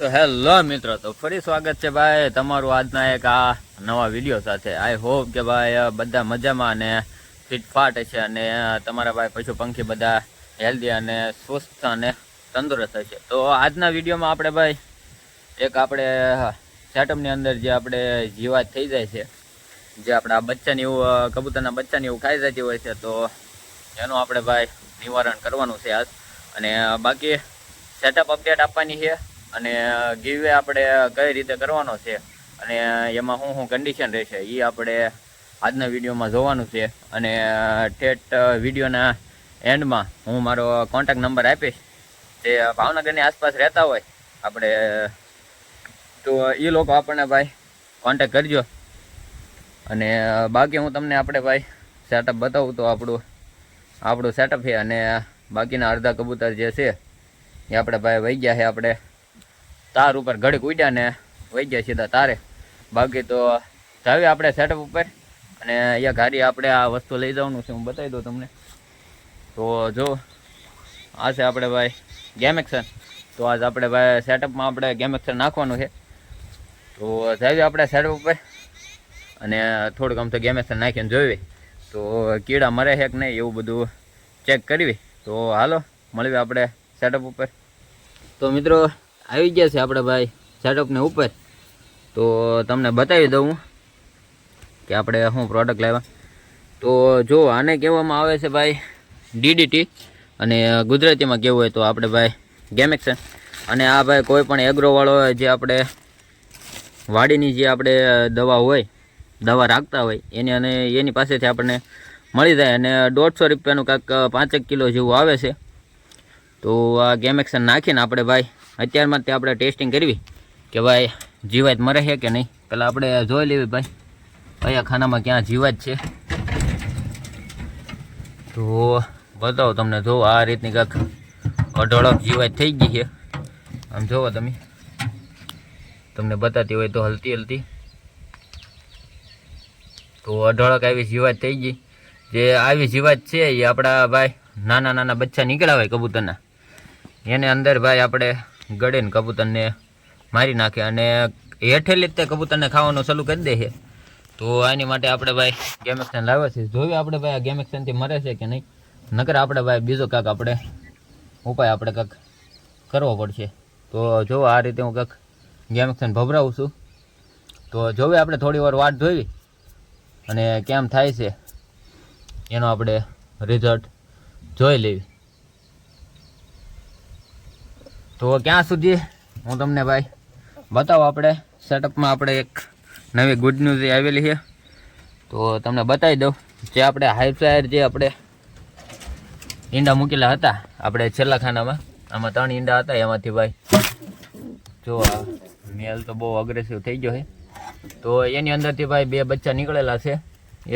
તો હેલો મિત્રો, તો ફરી સ્વાગત છે ભાઈ તમારું આજના એક આ નવા વિડીયો સાથે. આઈ હોપ કે ભાઈ બધા મજામાં અને ફિટફાટ છે અને તમારા ભાઈ પશુ પંખી બધા હેલ્ધી અને સ્વસ્થ અને તંદુરસ્ત છે. તો આજના વિડીયોમાં આપણે ભાઈ એક આપણે સેટઅપની અંદર જે આપણે જીવાત થઈ જાય છે, જે આપણા બચ્ચાની એવું કબૂતરના બચ્ચાની એવું ખાઈ જતી હોય છે, તો એનું આપણે ભાઈ નિવારણ કરવાનું છે આજ. અને બાકી સેટઅપ અપડેટ આપવાની છે અને ગીવે આપણે કઈ રીતે કરવાનો છે અને એમાં શું કન્ડિશન રહેશે એ આપણે આજના વિડીયોમાં જોવાનું છે. અને ઠેઠ વિડીયોના એન્ડમાં હું મારો કોન્ટેક્ટ નંબર આપીશ. જે ભાવનગરની આસપાસ રહેતા હોય આપણે, તો એ લોકો આપણને ભાઈ કોન્ટેક્ટ કરજો. અને બાકી હું તમને આપણે ભાઈ સેટઅપ બતાવું તો આપણું સેટઅપ છે. અને બાકીના અડધા કબૂતર જે છે એ આપણે ભાઈ વહી ગયા છે, આપણે તાર ઉપર ઘડીક ઉડ્યા ને વહી ગયા સીધા તારે. બાકી તો જાવી આપણે સેટઅપ ઉપર અને અહીંયા ગાડી આપણે આ વસ્તુ લઈ જવાનું છે, હું બતાવી દઉં તમને. તો જો આ છે આપણે ભાઈ ગેમ એક્શન. તો આજ આપણે ભાઈ સેટઅપમાં આપણે ગેમ એક્શન નાખવાનું છે. તો જાવી આપણે સેટઅપ ઉપર અને થોડુંક આમ તો ગેમ એક્શન નાખીને જોઈ તો કીડા મરે છે કે નહીં એવું બધું ચેક કરવી. તો હાલો મળીએ આપણે સેટઅપ ઉપર. તો મિત્રો આવી ગયા છે આપણે ભાઈ સેટઅપને ઉપર. તો તમને બતાવી દઉં કે આપણે શું પ્રોડક્ટ લાવ્યા. તો જો આને કહેવામાં આવે છે ભાઈ ડીડીટી, અને ગુજરાતીમાં કહેવું હોય તો આપણે ભાઈ ગેમ એક્શન. અને આ ભાઈ કોઈ પણ એગ્રોવાળો જે આપણે વાડીની જે આપણે દવા રાખતા હોય એની, અને એની પાસેથી આપણને મળી જાય. અને 150 રૂપિયાનું કાંઈક 5 કિલો જેવું આવે છે. તો આ ગેમ એક્શન નાખીને આપણે ભાઈ અત્યારમાં તે આપણે ટેસ્ટિંગ કરવી કે ભાઈ જીવાત મરે છે કે નહીં. પહેલાં આપણે જોઈ લેવી ભાઈ કયા ખાનામાં ક્યાં જીવાત છે. તો બતાવો તમને. જો આ રીતની કાંઈક અઢળક જીવાત થઈ ગઈ છે. આમ જોવો તમે, તમને બતાતી હોય તો હલતી તો અઢળક આવી જીવાત થઈ ગઈ. જે આવી જીવાત છે એ આપણા ભાઈ નાના બચ્ચા નીકળ્યા હોય કબૂતરના, એને અંદર ભાઈ આપણે ગળીને કબૂતરને મારી નાખે અને હેઠેલી જ તે કબૂતરને ખાવાનું ચાલુ કરી દે છે. તો આની માટે આપણે ભાઈ ગેમ એક્શન લાવ્યા છે. જોઈએ આપણે ભાઈ આ ગેમ એક્શનથી મરે છે કે નહીં. નકર આપણે ભાઈ બીજો કાંક આપણે ઉપાય આપણે કાંક કરવો પડશે. તો જો આ રીતે હું કાંક ગેમ એક્શન ભભરાવું છું. તો જોવે આપણે થોડી વાર વાટ જોઈ અને કેમ થાય છે એનો આપણે રિઝલ્ટ જોઈ લેવી. તો ક્યાં સુધી હું તમને ભાઈ બતાવો. આપણે સેટઅપમાં આપણે એક નવી ગુડ ન્યૂઝ આવેલી છે, તો તમને બતાવી દઉં. જે આપણે હાઈફ્લાયર જે આપણે ઈંડા મૂકેલા હતા આપણે છેલ્લા ખાનામાં, આમાં 3 ઈંડા હતા. એમાંથી ભાઈ જો આ મેલ તો બહુ અગ્રેસિવ થઈ ગયો છે. તો એની અંદરથી ભાઈ 2 બચ્ચા નીકળેલા છે.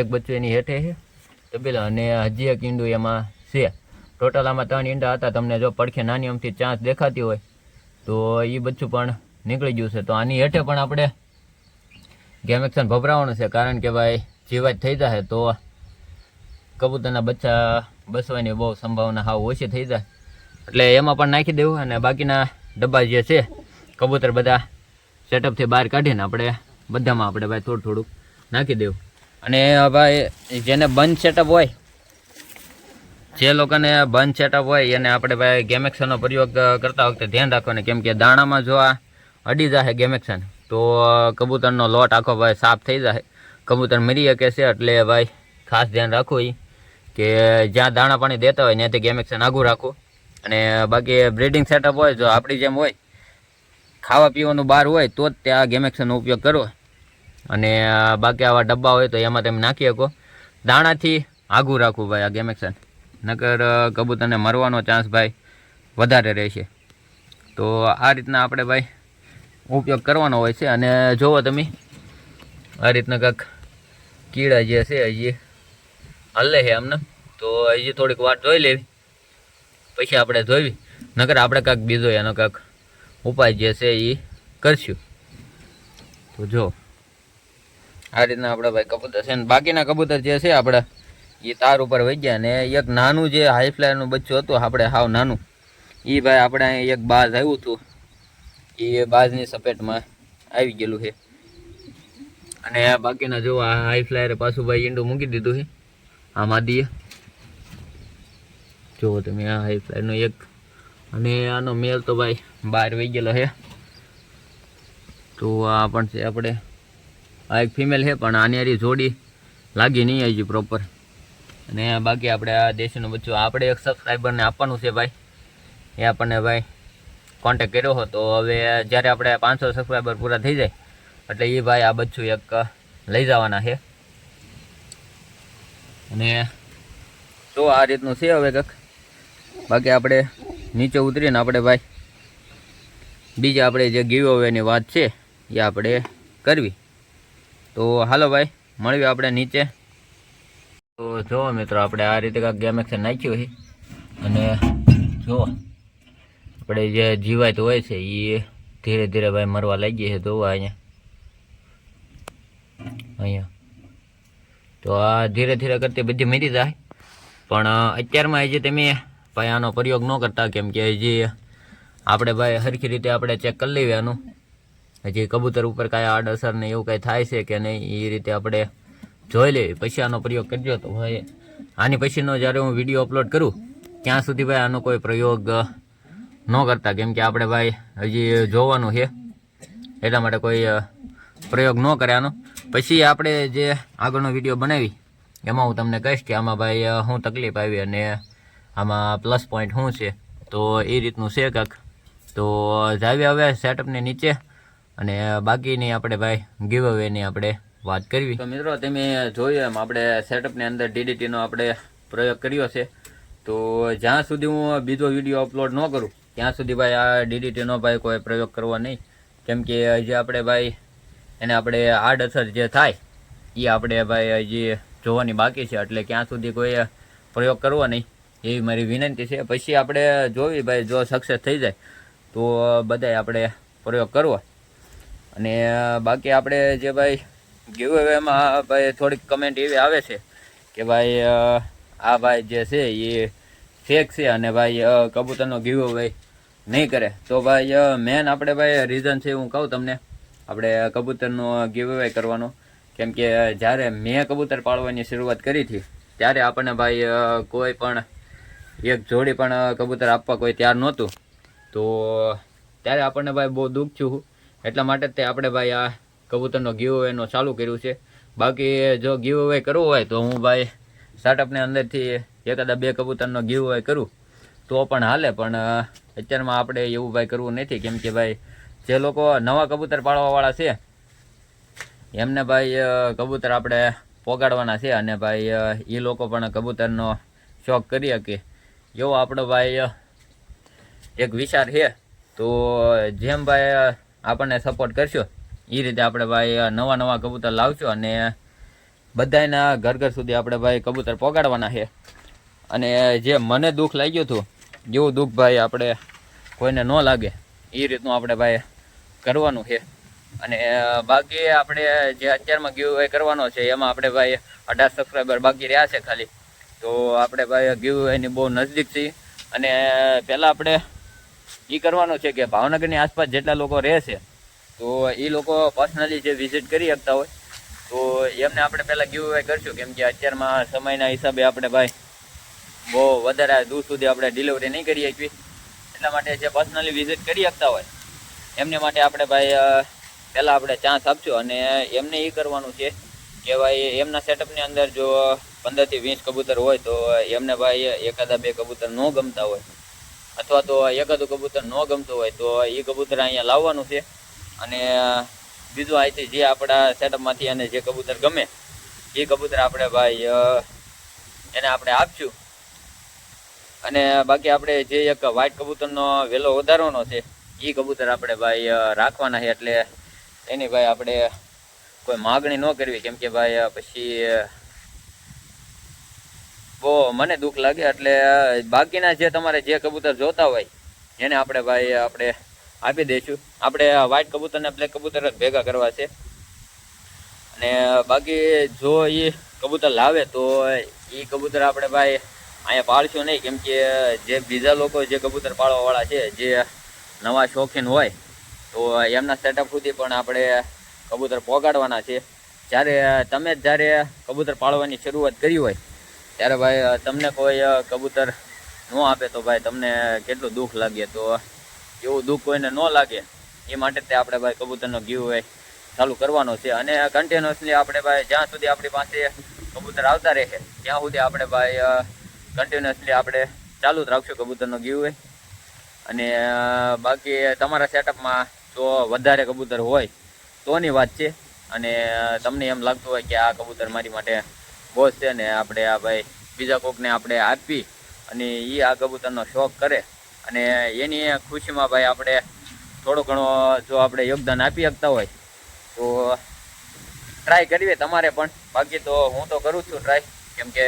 એક બચ્ચું એની હેઠે છે તબેલા, અને હજી એક ઈંડું એમાં છે. ટોટલ આમાં 3 ઈંડા હતા. તમને જો પડખે નાની અમથી ચાંચ દેખાતી હોય તો એ બચ્ચું પણ નીકળી ગયું છે. તો આની હેઠે પણ આપણે ગેમ એક્શન ભભરાવાનું છે, કારણ કે ભાઈ જીવાત થઈ જાય તો કબૂતરના બચ્ચા બસવાની બહુ સંભાવના હાવ ઓછી થઈ જાય. એટલે એમાં પણ નાખી દેવું. અને બાકીના ડબ્બા જે છે કબૂતર બધા સેટઅપથી બહાર કાઢીને આપણે બધામાં આપણે ભાઈ થોડું નાખી દેવું. અને ભાઈ જેને બંધ સેટઅપ હોય, જે લોકોને બંધ સેટઅપ હોય એને આપણે ભાઈ ગેમ એક્શનનો પ્રયોગ કરતા વખતે ધ્યાન રાખવાનું. કેમ કે દાણામાં જો આ અડી જાય ગેમ એક્શન તો કબૂતરનો લોટ આખો ભાઈ સાફ થઈ જાય, કબૂતર મરી શકે છે. એટલે ભાઈ ખાસ ધ્યાન રાખવું કે જ્યાં દાણા પાણી દેતા હોય ત્યાંથી ગેમ એક્શન આગું રાખવું. અને બાકી બ્રીડિંગ સેટઅપ હોય, જો આપણી જેમ હોય ખાવા પીવાનું બહાર હોય તો જ ત્યાં ગેમ એક્શનનો ઉપયોગ કરવો. અને બાકી આવા ડબ્બા હોય તો એમાં તમે નાખી શકો. દાણાથી આગું રાખવું ભાઈ આ ગેમ એક્શન, નકર કબૂતરને મરવાનો ચાન્સ ભાઈ વધારે રહેશે. તો આ રીતના આપણે ભાઈ ઉપયોગ કરવાનો હોય છે. અને જુઓ તમે આ રીતના કાંક કીડા જે છે હજી હલે છે આમને, તો હજી થોડીક વાર જોઈ લેવી પછી આપણે જોઈવી. નકર આપણે કાંક બીજો એનો કાંક ઉપાય જે છે એ કરશું. તો જો આ રીતના આપણે ભાઈ કબૂતર છે. ને બાકીના કબૂતર જે છે આપણે એ તાર ઉપર વહી ગયા. ને એક નાનું જે હાઈ ફ્લાયરનું બચ્ચું હતું આપણે હાવ નાનું, એ ભાઈ આપણે એક બાજ આવ્યું હતું એ બાજની સપેટમાં આવી ગયેલું છે. અને બાકીના જો આ હાઈ ફ્લાયરે પાછું ભાઈ ઈંડું મૂકી દીધું છે આ માદીએ. જુઓ તમે આ હાઈ ફ્લાયરનો એક, અને આનો મેલ તો ભાઈ બહાર વહી ગયેલો છે. તો આ પણ છે આપણે, આ એક ફિમેલ છે પણ આની હારી જોડી લાગી નહીં આવી પ્રોપર. અને બાકી આપણે આ દેશીનું બચ્ચું આપણે એક સબસ્ક્રાઈબરને આપવાનું છે ભાઈ, એ આપણને ભાઈ કોન્ટેક કર્યો હતો. તો હવે જ્યારે આપણે 500 સબસ્ક્રાઈબર પૂરા થઈ જાય એટલે એ ભાઈ આ બચ્ચું એક લઈ જવાના છે. અને તો આ રીતનું છે હવે કંઈક. બાકી આપણે નીચે ઉતરીને આપણે ભાઈ બીજા આપણે જે ગીવ અવેની વાત છે એ આપણે કરવી. તો હાલો ભાઈ મળીએ આપણે નીચે. તો જુઓ મિત્રો આપણે આ રીતે કાંઈક ગેમ એક્શન નાખ્યું છે. અને જુઓ આપણે જે જીવાત હોય છે એ ધીરે ધીરે ભાઈ મરવા લાગી છે. તો અહીંયા તો આ ધીરે ધીરે કરતી બધી મરી જાય. પણ અત્યારમાં હજી તમે ભાઈ આનો પ્રયોગ ન કરતા, કેમ કે હજી આપણે ભાઈ સરખી રીતે આપણે ચેક કરી લઈએ આનું, હજી કબૂતર ઉપર કાંઈ આડઅસર ને એવું કાંઈ થાય છે કે નહીં એ રીતે આપણે જોઈ લેવી, પછી આનો પ્રયોગ કરજો. તો ભાઈ આની પછીનો જ્યારે હું વિડીયો અપલોડ કરું ત્યાં સુધી ભાઈ આનો કોઈ પ્રયોગ ન કરતા, કેમ કે આપણે ભાઈ હજી જોવાનું છે એટલા માટે કોઈ પ્રયોગ ન કરે આનો. પછી આપણે જે આગળનો વિડીયો બનાવી એમાં હું તમને કહીશ કે આમાં ભાઈ શું તકલીફ આવી અને આમાં પ્લસ પોઈન્ટ શું છે. તો એ રીતનું છે કાંક. તો જાવી હવે સેટઅપની નીચે અને બાકીની આપણે ભાઈ ગીવ અવેની આપણે વાત કરવી. તો મિત્રો તમે જોયું એમ આપણે સેટઅપની અંદર DDTનો આપણે પ્રયોગ કર્યો છે. તો જ્યાં સુધી હું બીજો વિડીયો અપલોડ ન કરું ત્યાં સુધી ભાઈ આ DDTનો ભાઈ કોઈ પ્રયોગ કરવો નહીં, કેમ કે હજી આપણે ભાઈ એને આપણે આડઅસર જે થાય એ આપણે ભાઈ હજી જોવાની બાકી છે. એટલે ક્યાં સુધી કોઈ પ્રયોગ કરવો નહીં એવી મારી વિનંતી છે. પછી આપણે જોવી ભાઈ જો સક્સેસ થઈ જાય તો બધાય આપણે પ્રયોગ કરવો. અને બાકી આપણે જે ભાઈ ગીવ અવેમાં ભાઈ થોડીક કમેન્ટ એવી આવે છે કે ભાઈ આ ભાઈ જે છે એ ફેક છે અને ભાઈ કબૂતરનો ગીવ અવે નહીં કરે. તો ભાઈ મેન આપણે ભાઈ રીઝન છે હું કહું તમને, આપણે કબૂતરનો ગીવ અવે કરવાનો. કેમ કે જ્યારે મેં કબૂતર પાળવાની શરૂઆત કરી હતી ત્યારે આપણને ભાઈ કોઈ પણ એક જોડી પણ કબૂતર આપવા કોઈ તૈયાર નહોતું. તો ત્યારે આપણને ભાઈ બહુ દુઃખ થયું. એટલા માટે તે આપણે ભાઈ આ કબૂતરનો ગીવ અવેનો ચાલુ કર્યું છે. બાકી જો ગીવ અવે કરવું હોય તો હું ભાઈ સ્ટાર્ટઅપની અંદરથી એકાદા 2 કબૂતરનો ગીવ અવે કરું તો પણ હાલે. પણ અત્યારમાં આપણે એવું ભાઈ કરવું નથી, કેમ કે ભાઈ જે લોકો નવા કબૂતર પાળવાવાળા છે એમને ભાઈ કબૂતર આપણે પોગાડવાના છે. અને ભાઈ એ લોકો પણ કબૂતરનો શોખ કરી શકે એવો આપણો ભાઈ એક વિચાર છે. તો જેમ ભાઈ આપણને સપોર્ટ કરશો એ રીતે આપણે ભાઈ નવા કબૂતર લાવશું અને બધાના ઘર સુધી આપણે ભાઈ કબૂતર પોગાડવાના છે. અને જે મને દુઃખ લાગ્યું હતું એવું દુઃખ ભાઈ આપણે કોઈને ન લાગે એ રીતનું આપણે ભાઈ કરવાનું છે. અને બાકી આપણે જે અત્યારમાં ગીવ અવે કરવાનો છે એમાં આપણે ભાઈ 18 સબસ્ક્રાઈબર બાકી રહ્યા છે ખાલી. તો આપણે ભાઈ ગીવ અવેની બહુ નજદીક છીએ. અને પહેલાં આપણે એ કરવાનું છે કે ભાવનગરની આસપાસ જેટલા લોકો રહે છે તો એ લોકો પર્સનલી જે વિઝિટ કરી શકતા હોય તો એમને આપણે પહેલાં ગીવ અવે કરશું. કેમ કે અત્યારમાં સમયના હિસાબે આપણે ભાઈ બહુ વધારે દૂર સુધી આપણે ડિલિવરી નહીં કરી શકીએ. એટલા માટે જે પર્સનલી વિઝિટ કરી શકતા હોય એમને માટે આપણે ભાઈ પહેલાં આપણે ચાન્સ આપશું. અને એમને એ કરવાનું છે કે ભાઈ એમના સેટઅપની અંદર જો 15 થી 20 કબૂતર હોય તો એમને ભાઈ એકાદા 2 કબૂતર ન ગમતા હોય અથવા તો એકાદું કબૂતર ન ગમતું હોય તો એ કબૂતર અહીંયા લાવવાનું છે. અને બીજું અહીંથી જે આપણા સેટઅપમાંથી અને જે કબૂતર ગમે એ કબૂતર આપણે ભાઈ એને આપણે આપશું. અને બાકી આપણે જે એક વ્હાઇટ કબૂતરનો વેલો વધારવાનો છે એ કબૂતર આપણે ભાઈ રાખવાના છે. એટલે એની ભાઈ આપણે કોઈ માગણી ન કરવી, કેમ કે ભાઈ પછી બહુ મને દુઃખ લાગે. એટલે બાકીના જે તમારે જે કબૂતર જોતા હોય એને આપણે ભાઈ આપણે આપી દઈશું. આપણે વ્હાઇટ કબૂતર ને બ્લેક કબૂતર જ ભેગા કરવા છે. અને બાકી જો એ કબૂતર લાવે તો એ કબૂતર આપણે ભાઈ અહીંયા પાળશું નહીં, કેમ કે જે બીજા લોકો જે કબૂતર પાળવાવાળા છે જે નવા શોખીન હોય તો તો એમના સેટઅપ સુધી પણ આપણે કબૂતર પહોંચાડવાના છે. જ્યારે કબૂતર પાળવાની શરૂઆત કરી હોય ત્યારે ભાઈ તમને કોઈ કબૂતર ન આપે તો ભાઈ તમને કેટલું દુઃખ લાગે. તો એવું દુઃખ કોઈને ન લાગે એ માટે તે આપણે ભાઈ કબૂતરનો ગીવ અવે ચાલુ કરવાનો છે. અને કન્ટિન્યુઅસલી આપણે ભાઈ જ્યાં સુધી આપણી પાસે કબૂતર આવતા રહે ત્યાં સુધી આપણે ભાઈ કન્ટિન્યુઅસલી આપણે ચાલુ જ રાખશું કબૂતરનો ગીવ અવે. અને બાકી તમારા સેટઅપમાં જો વધારે કબૂતર હોય તોની વાત છે. અને તમને એમ લાગતું હોય કે આ કબૂતર મારી માટે બોસ છે ને આપણે આ ભાઈ બીજા કોકને આપણે આપી અને એ આ કબૂતરનો શોખ કરે અને એની ખુશીમાં ભાઈ આપણે થોડો ઘણો જો આપણે યોગદાન આપી શકતા હોય તો ટ્રાય કરીએ તમારે પણ. બાકી તો હું તો કરું છું ટ્રાય, કેમ કે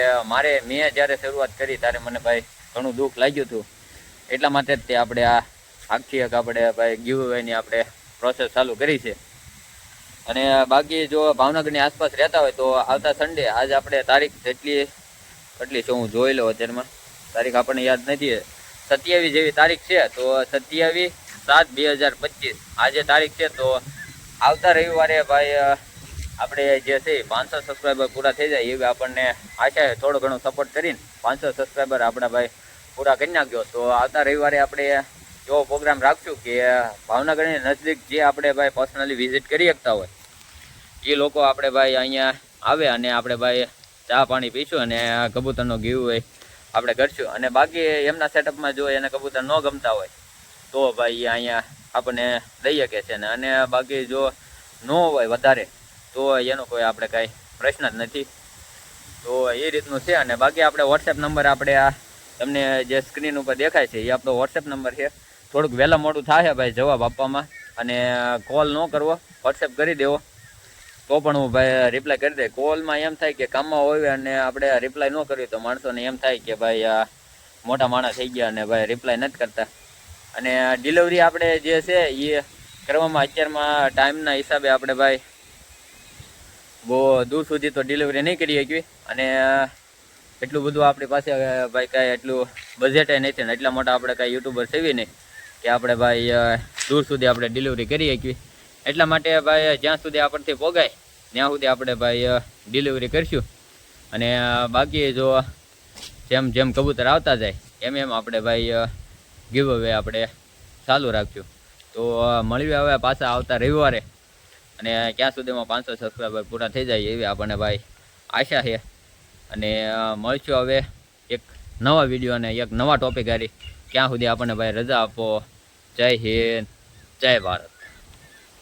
મેં જ્યારે શરૂઆત કરી ત્યારે મને ભાઈ ઘણું દુઃખ લાગ્યું હતું. એટલા માટે જ તે આપણે આ આખી એક આપણે ભાઈ ગીવ અવેની આપણે પ્રોસેસ ચાલુ કરી છે. અને બાકી જો ભાવનગરની આસપાસ રહેતા હોય તો આવતા સન્ડે આજ આપણે તારીખ કેટલી છે હું જોઈ લઉં અત્યારમાં, તારીખ આપણને યાદ નથી, 27 જેવી તારીખ છે. તો 27/7/2025 આજે તારીખ છે. તો આવતા રવિવારે ભાઈ આપણે જે છે 500 સબસ્ક્રાઈબર પૂરા થઈ જાય એવી આપણને આશા છે. થોડો ઘણો સપોર્ટ કરીને 500 સબસ્ક્રાઈબર આપણા ભાઈ પૂરા કરી નાખ્યો. તો આવતા રવિવારે આપણે એવો પ્રોગ્રામ રાખશું કે ભાવનગરની નજદીક જે આપણે ભાઈ પર્સનલી વિઝિટ કરી શકતા હોય એ લોકો આપણે ભાઈ અહીંયા આવે અને આપણે ભાઈ ચા પાણી પીશું અને કબૂતરનો ગીવ હોય આપણે કરશું. અને બાકી એમના સેટઅપમાં જો એને કબૂતર ન ગમતા હોય તો ભાઈ અહીંયા આપણને દઈ શકે છે. અને બાકી જો ન હોય વધારે તો એનો કોઈ આપણે કાંઈ પ્રશ્ન જ નથી. તો એ રીતનું છે. અને બાકી આપણે વોટ્સએપ નંબર આપણે આ તમને જે સ્ક્રીન ઉપર દેખાય છે એ આપણો વોટ્સએપ નંબર છે. થોડુંક વહેલા મોડું થાય ભાઈ જવાબ આપવામાં, અને કોલ ન કરવો, વોટ્સએપ કરી દેવો તો પણ હું ભાઈ રિપ્લાય કરી દે. કોલમાં એમ થાય કે કામમાં હોય અને આપણે રિપ્લાય ન કરીએ તો માણસોને એમ થાય કે ભાઈ આ મોટા માણસ થઈ ગયા અને ભાઈ રિપ્લાય નથી કરતા. અને ડિલિવરી આપણે જે છે એ કરવામાં અત્યારમાં ટાઈમના હિસાબે આપણે ભાઈ બહુ દૂર સુધી તો ડિલિવરી નહીં કરી શકીએ. અને એટલું બધું આપણી પાસે ભાઈ કાંઈ એટલું બજેટ નથી ને એટલા મોટા આપણે કાંઈ યુટ્યુબર સેવી નહીં કે આપણે ભાઈ દૂર સુધી આપણે ડિલિવરી કરી શકીએ. એટલા માટે ભાઈ જ્યાં સુધી આપણથી પોગાય ત્યાં સુધી આપણે ભાઈ ડિલિવરી કરીશું. અને બાકી જો જેમ જેમ કબૂતર આવતા જાય એમ આપણે ભાઈ ગીવ અવે આપણે ચાલુ રાખશું. તો મળીએ હવે પાછા આવતા રવિવારે, અને ક્યાં સુધીમાં 500 સબસ્ક્રાઈબર પૂરા થઈ જાય એવી આપણને ભાઈ આશા છે. અને મળશું હવે એક નવા વિડીયો અને એક નવા ટોપિક હારી. ક્યાં સુધી આપણને ભાઈ રજા આપો. જય હિન્દ, જય ભારત.